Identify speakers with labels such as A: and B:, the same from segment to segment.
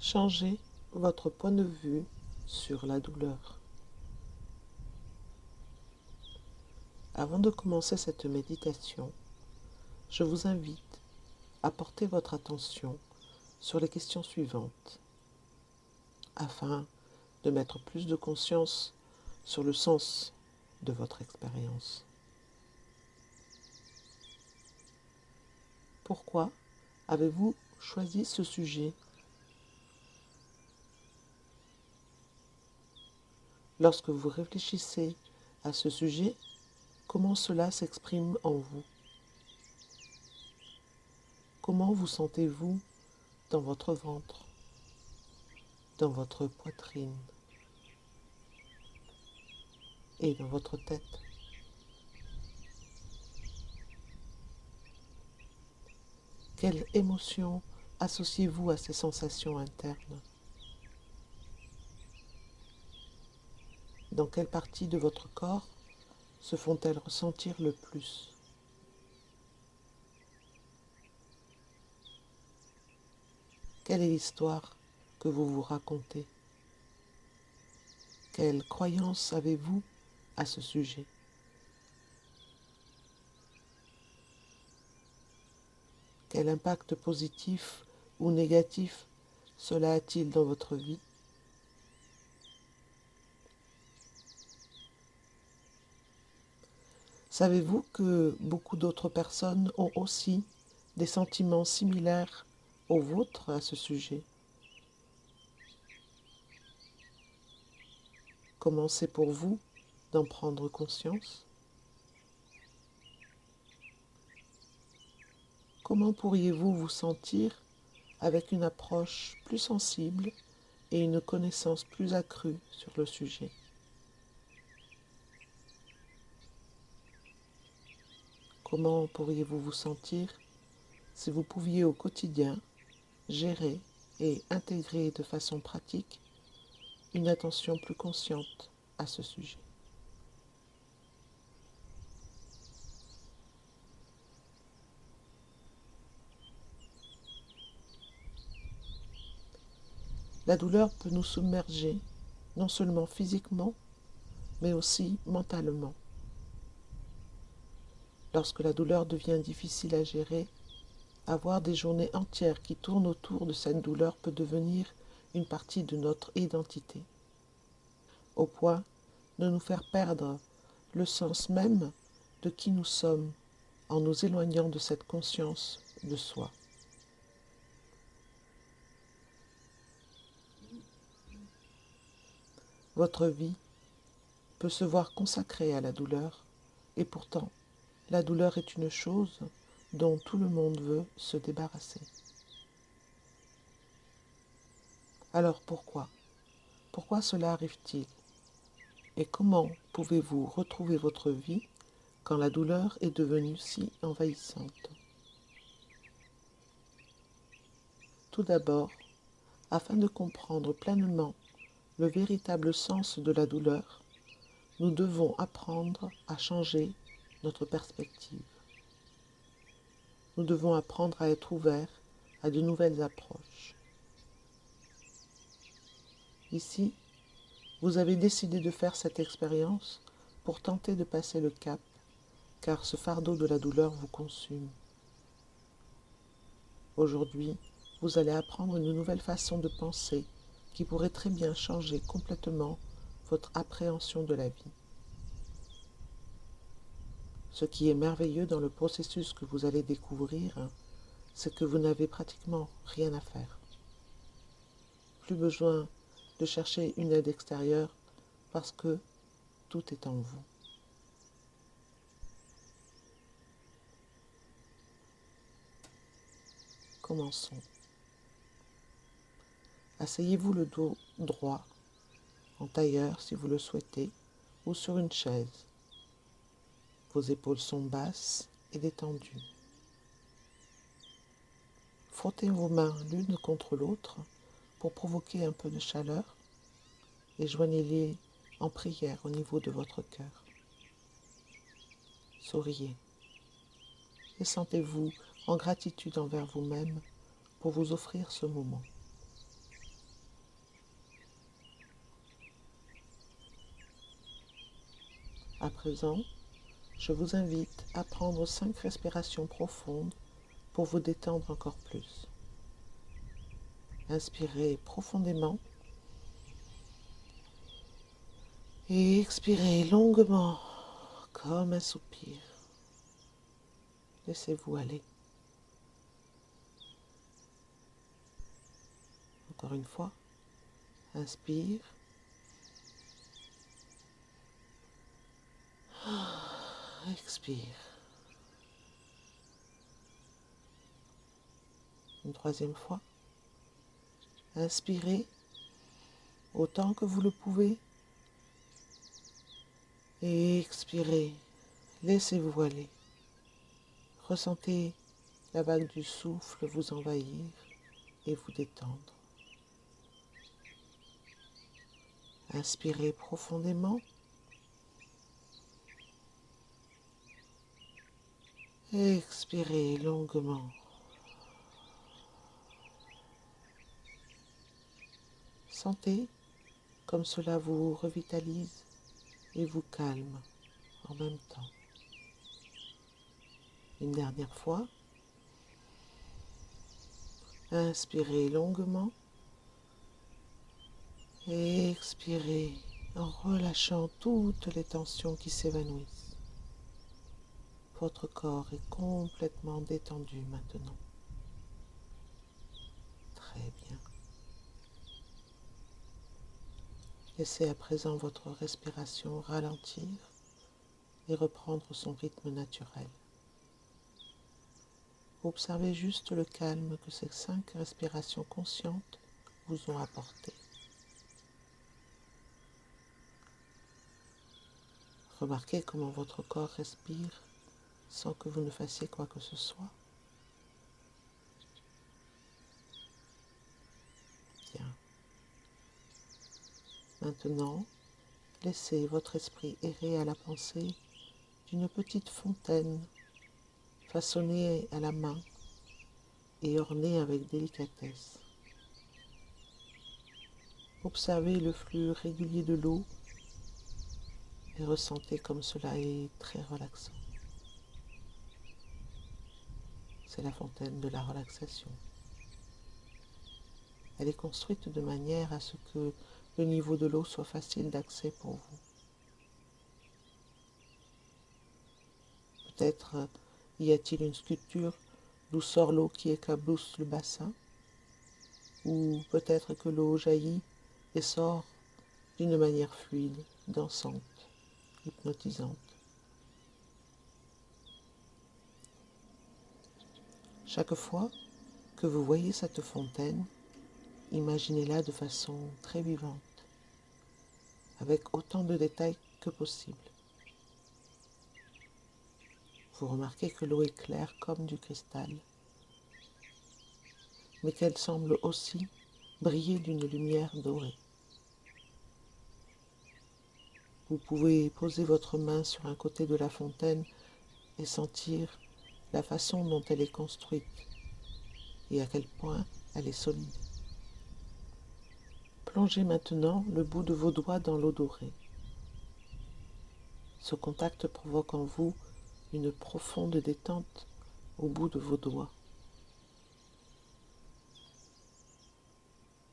A: Changez votre point de vue sur la douleur. Avant de commencer cette méditation, je vous invite à porter votre attention sur les questions suivantes, afin de mettre plus de conscience sur le sens de votre expérience. Pourquoi avez-vous choisi ce sujet? Lorsque vous réfléchissez à ce sujet, comment cela s'exprime en vous? Comment vous sentez-vous dans votre ventre, dans votre poitrine et dans votre tête? Quelle émotion associez-vous à ces sensations internes? Dans quelle partie de votre corps se font-elles ressentir le plus? Quelle est l'histoire que vous vous racontez? Quelle croyance avez-vous à ce sujet? Quel impact positif ou négatif cela a-t-il dans votre vie? Savez-vous que beaucoup d'autres personnes ont aussi des sentiments similaires aux vôtres à ce sujet? Comment c'est pour vous d'en prendre conscience? Comment pourriez-vous vous sentir avec une approche plus sensible et une connaissance plus accrue sur le sujet? Comment pourriez-vous vous sentir si vous pouviez au quotidien gérer et intégrer de façon pratique une attention plus consciente à ce sujet? La douleur peut nous submerger, non seulement physiquement, mais aussi mentalement. Lorsque la douleur devient difficile à gérer, avoir des journées entières qui tournent autour de cette douleur peut devenir une partie de notre identité, au point de nous faire perdre le sens même de qui nous sommes en nous éloignant de cette conscience de soi. Votre vie peut se voir consacrée à la douleur, et pourtant, la douleur est une chose dont tout le monde veut se débarrasser. Alors pourquoi? Pourquoi cela arrive-t-il? Et comment pouvez-vous retrouver votre vie quand la douleur est devenue si envahissante? Tout d'abord, afin de comprendre pleinement le véritable sens de la douleur, nous devons apprendre à changer notre perspective. Nous devons apprendre à être ouverts à de nouvelles approches. Ici, vous avez décidé de faire cette expérience pour tenter de passer le cap, car ce fardeau de la douleur vous consume. Aujourd'hui, vous allez apprendre une nouvelle façon de penser qui pourrait très bien changer complètement votre appréhension de la vie. Ce qui est merveilleux dans le processus que vous allez découvrir, c'est que vous n'avez pratiquement rien à faire. Plus besoin de chercher une aide extérieure parce que tout est en vous. Commençons. Asseyez-vous le dos droit, en tailleur si vous le souhaitez, ou sur une chaise. Vos épaules sont basses et détendues. Frottez vos mains l'une contre l'autre pour provoquer un peu de chaleur et joignez-les en prière au niveau de votre cœur. Souriez et sentez-vous en gratitude envers vous-même pour vous offrir ce moment. À présent, je vous invite à prendre 5 respirations profondes pour vous détendre encore plus. Inspirez profondément et expirez longuement comme un soupir. Laissez-vous aller. Encore une fois, inspire. Expire. Une troisième fois. Inspirez autant que vous le pouvez. Et expirez. Laissez-vous aller. Ressentez la vague du souffle vous envahir et vous détendre. Inspirez profondément. Expirez longuement. Sentez comme cela vous revitalise et vous calme en même temps. Une dernière fois. Inspirez longuement et expirez en relâchant toutes les tensions qui s'évanouissent. Votre corps est complètement détendu maintenant. Très bien. Laissez à présent votre respiration ralentir et reprendre son rythme naturel. Observez juste le calme que ces 5 respirations conscientes vous ont apporté. Remarquez comment votre corps respire sans que vous ne fassiez quoi que ce soit. Bien. Maintenant, laissez votre esprit errer à la pensée d'une petite fontaine façonnée à la main et ornée avec délicatesse. Observez le flux régulier de l'eau et ressentez comme cela est très relaxant. C'est la fontaine de la relaxation. Elle est construite de manière à ce que le niveau de l'eau soit facile d'accès pour vous. Peut-être y a-t-il une sculpture d'où sort l'eau qui éclabousse le bassin, ou peut-être que l'eau jaillit et sort d'une manière fluide, dansante, hypnotisante. Chaque fois que vous voyez cette fontaine, imaginez-la de façon très vivante, avec autant de détails que possible. Vous remarquez que l'eau est claire comme du cristal, mais qu'elle semble aussi briller d'une lumière dorée. Vous pouvez poser votre main sur un côté de la fontaine et sentir la façon dont elle est construite et à quel point elle est solide. Plongez maintenant le bout de vos doigts dans l'eau dorée. Ce contact provoque en vous une profonde détente au bout de vos doigts.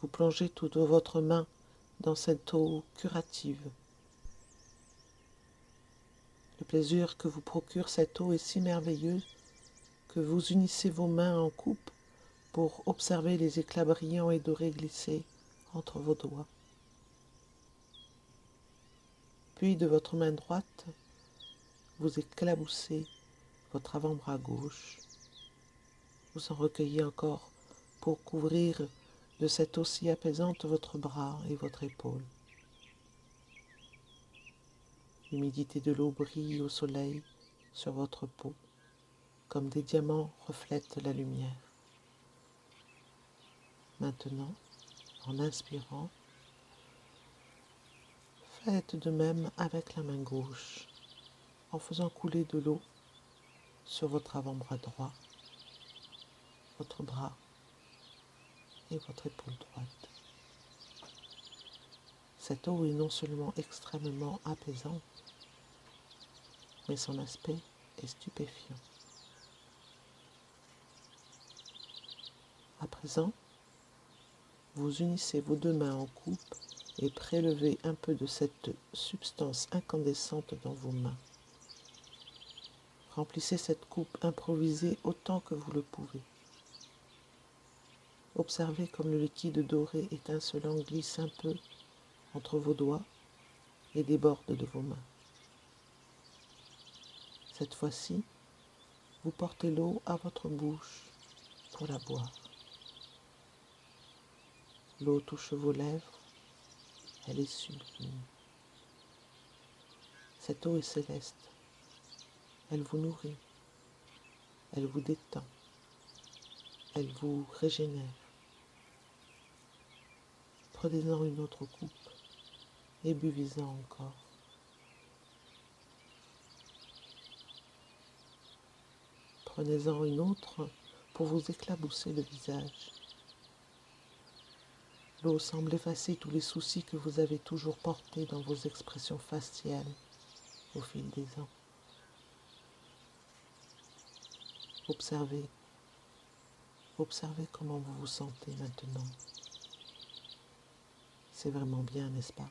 A: Vous plongez toute votre main dans cette eau curative. Le plaisir que vous procure cette eau est si merveilleux que vous unissez vos mains en coupe pour observer les éclats brillants et dorés glisser entre vos doigts. Puis de votre main droite, vous éclaboussez votre avant-bras gauche. Vous en recueillez encore pour couvrir de cette eau si apaisante votre bras et votre épaule. L'humidité de l'eau brille au soleil sur votre peau, comme des diamants reflètent la lumière. Maintenant, en inspirant, faites de même avec la main gauche, en faisant couler de l'eau sur votre avant-bras droit, votre bras et votre épaule droite. Cette eau est non seulement extrêmement apaisante, mais son aspect est stupéfiant. À présent, vous unissez vos deux mains en coupe et prélevez un peu de cette substance incandescente dans vos mains. Remplissez cette coupe improvisée autant que vous le pouvez. Observez comme le liquide doré étincelant glisse un peu entre vos doigts et déborde de vos mains. Cette fois-ci, vous portez l'eau à votre bouche pour la boire. L'eau touche vos lèvres, elle est sublime. Cette eau est céleste, elle vous nourrit, elle vous détend, elle vous régénère. Prenez-en une autre coupe et buvez-en encore. Prenez-en une autre pour vous éclabousser le visage. L'eau semble effacer tous les soucis que vous avez toujours portés dans vos expressions faciales au fil des ans. Observez comment vous vous sentez maintenant. C'est vraiment bien, n'est-ce pas?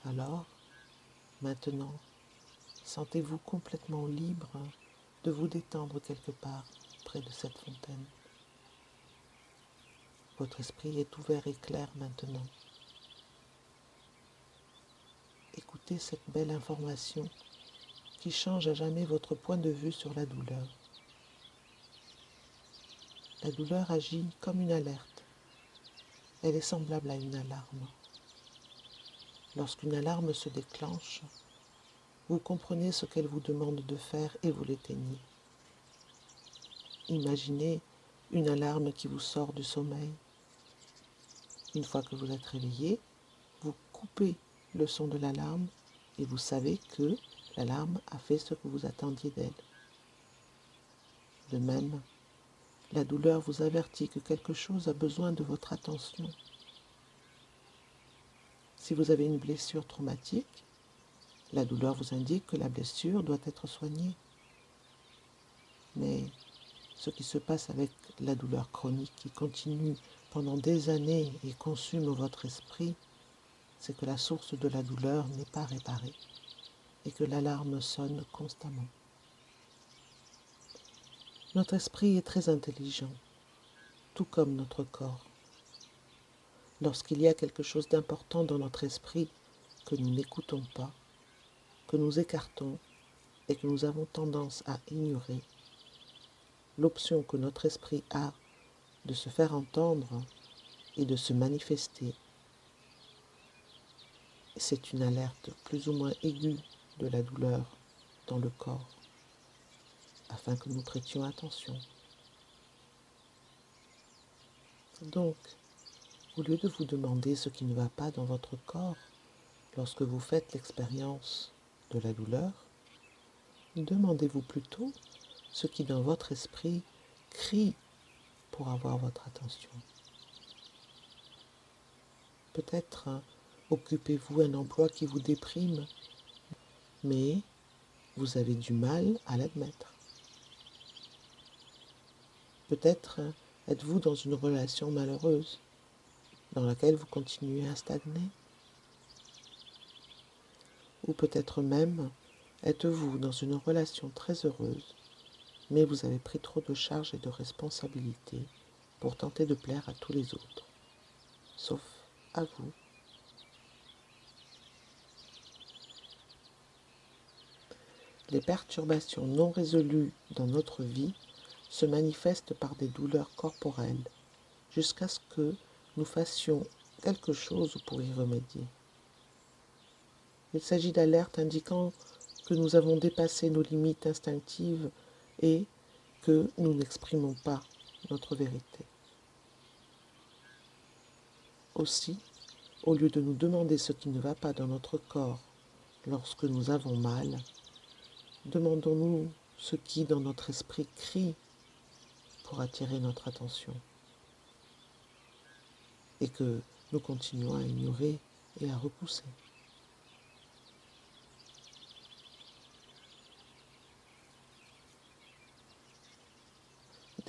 A: Alors, maintenant, sentez-vous complètement libre de vous détendre quelque part près de cette fontaine. Votre esprit est ouvert et clair maintenant. Écoutez cette belle information qui change à jamais votre point de vue sur la douleur. La douleur agit comme une alerte. Elle est semblable à une alarme. Lorsqu'une alarme se déclenche, vous comprenez ce qu'elle vous demande de faire et vous l'éteignez. Imaginez une alarme qui vous sort du sommeil. Une fois que vous êtes réveillé, vous coupez le son de l'alarme et vous savez que l'alarme a fait ce que vous attendiez d'elle. De même, la douleur vous avertit que quelque chose a besoin de votre attention. Si vous avez une blessure traumatique, la douleur vous indique que la blessure doit être soignée. Mais ce qui se passe avec la douleur chronique qui continue pendant des années et consume votre esprit, c'est que la source de la douleur n'est pas réparée et que l'alarme sonne constamment. Notre esprit est très intelligent, tout comme notre corps. Lorsqu'il y a quelque chose d'important dans notre esprit que nous n'écoutons pas, que nous écartons et que nous avons tendance à ignorer, l'option que notre esprit a de se faire entendre et de se manifester, c'est une alerte plus ou moins aiguë de la douleur dans le corps, afin que nous prêtions attention. Donc, au lieu de vous demander ce qui ne va pas dans votre corps lorsque vous faites l'expérience de la douleur, demandez-vous plutôt ce qui dans votre esprit crie pour avoir votre attention. Peut-être occupez-vous un emploi qui vous déprime, mais vous avez du mal à l'admettre. Peut-être êtes-vous dans une relation malheureuse dans laquelle vous continuez à stagner. Ou peut-être même êtes-vous dans une relation très heureuse, mais vous avez pris trop de charges et de responsabilités pour tenter de plaire à tous les autres, sauf à vous. Les perturbations non résolues dans notre vie se manifestent par des douleurs corporelles, jusqu'à ce que nous fassions quelque chose pour y remédier. Il s'agit d'alertes indiquant que nous avons dépassé nos limites instinctives et que nous n'exprimons pas notre vérité. Aussi, au lieu de nous demander ce qui ne va pas dans notre corps lorsque nous avons mal, demandons-nous ce qui dans notre esprit crie pour attirer notre attention et que nous continuons à ignorer et à repousser.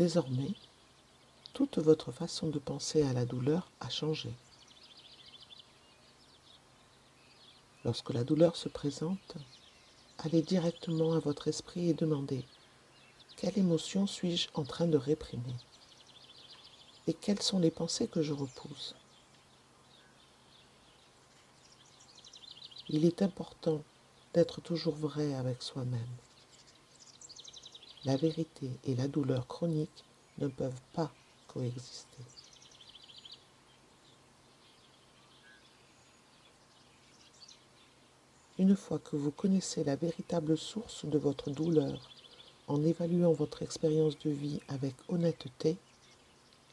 A: Désormais, toute votre façon de penser à la douleur a changé. Lorsque la douleur se présente, allez directement à votre esprit et demandez: quelle émotion suis-je en train de réprimer? Et quelles sont les pensées que je repousse? Il est important d'être toujours vrai avec soi-même. La vérité et la douleur chronique ne peuvent pas coexister. Une fois que vous connaissez la véritable source de votre douleur, en évaluant votre expérience de vie avec honnêteté,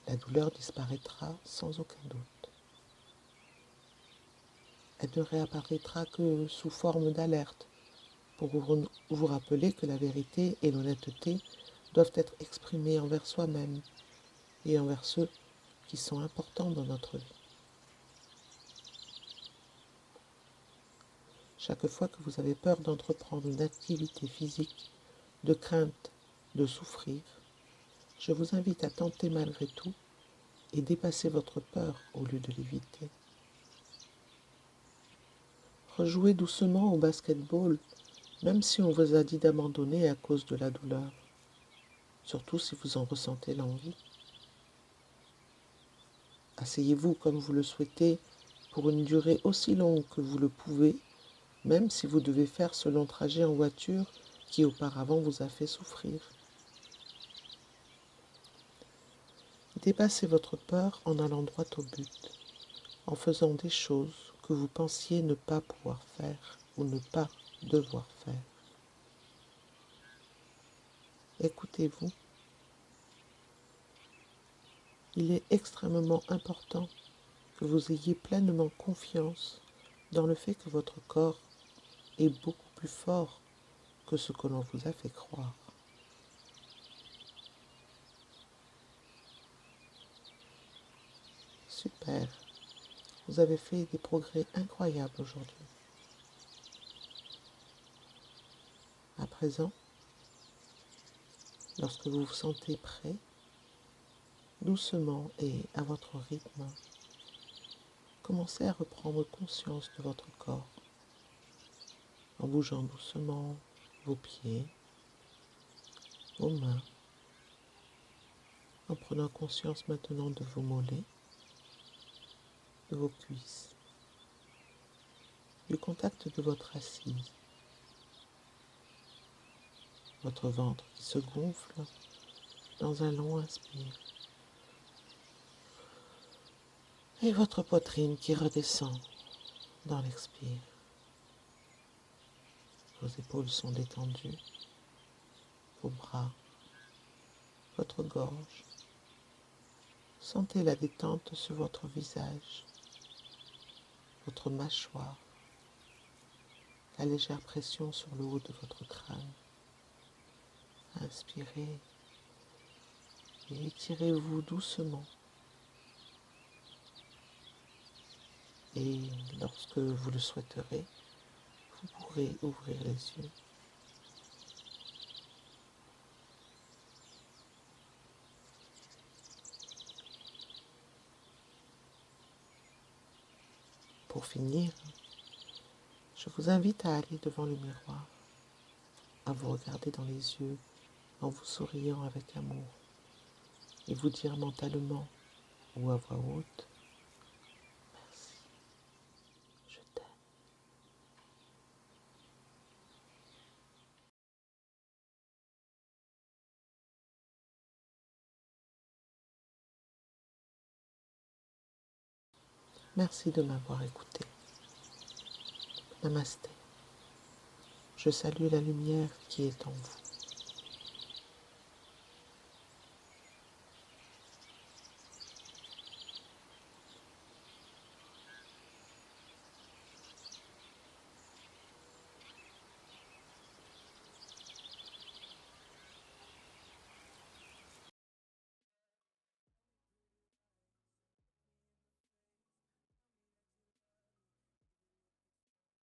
A: la douleur disparaîtra sans aucun doute. Elle ne réapparaîtra que sous forme d'alerte, pour vous rappeler que la vérité et l'honnêteté doivent être exprimées envers soi-même et envers ceux qui sont importants dans notre vie. Chaque fois que vous avez peur d'entreprendre une activité physique, de crainte de souffrir, je vous invite à tenter malgré tout et dépasser votre peur au lieu de l'éviter. Rejouez doucement au basket-ball, même si on vous a dit d'abandonner à cause de la douleur, surtout si vous en ressentez l'envie. Asseyez-vous comme vous le souhaitez pour une durée aussi longue que vous le pouvez, même si vous devez faire ce long trajet en voiture qui auparavant vous a fait souffrir. Dépassez votre peur en allant droit au but, en faisant des choses que vous pensiez ne pas pouvoir faire ou ne pas devoir faire. Écoutez-vous. Il est extrêmement important que vous ayez pleinement confiance dans le fait que votre corps est beaucoup plus fort que ce que l'on vous a fait croire. Super, vous avez fait des progrès incroyables aujourd'hui. À présent, lorsque vous vous sentez prêt, doucement et à votre rythme, commencez à reprendre conscience de votre corps en bougeant doucement vos pieds, vos mains, en prenant conscience maintenant de vos mollets, de vos cuisses, du contact de votre assise, votre ventre qui se gonfle dans un long inspire et votre poitrine qui redescend dans l'expire. Vos épaules sont détendues, vos bras, votre gorge. Sentez la détente sur votre visage, votre mâchoire, la légère pression sur le haut de votre crâne. Inspirez et étirez-vous doucement. Et lorsque vous le souhaiterez, vous pourrez ouvrir les yeux. Pour finir, je vous invite à aller devant le miroir, à vous regarder dans les yeux en vous souriant avec amour et vous dire mentalement ou à voix haute: merci, je t'aime. Merci de m'avoir écouté. Namasté. Je salue la lumière qui est en vous.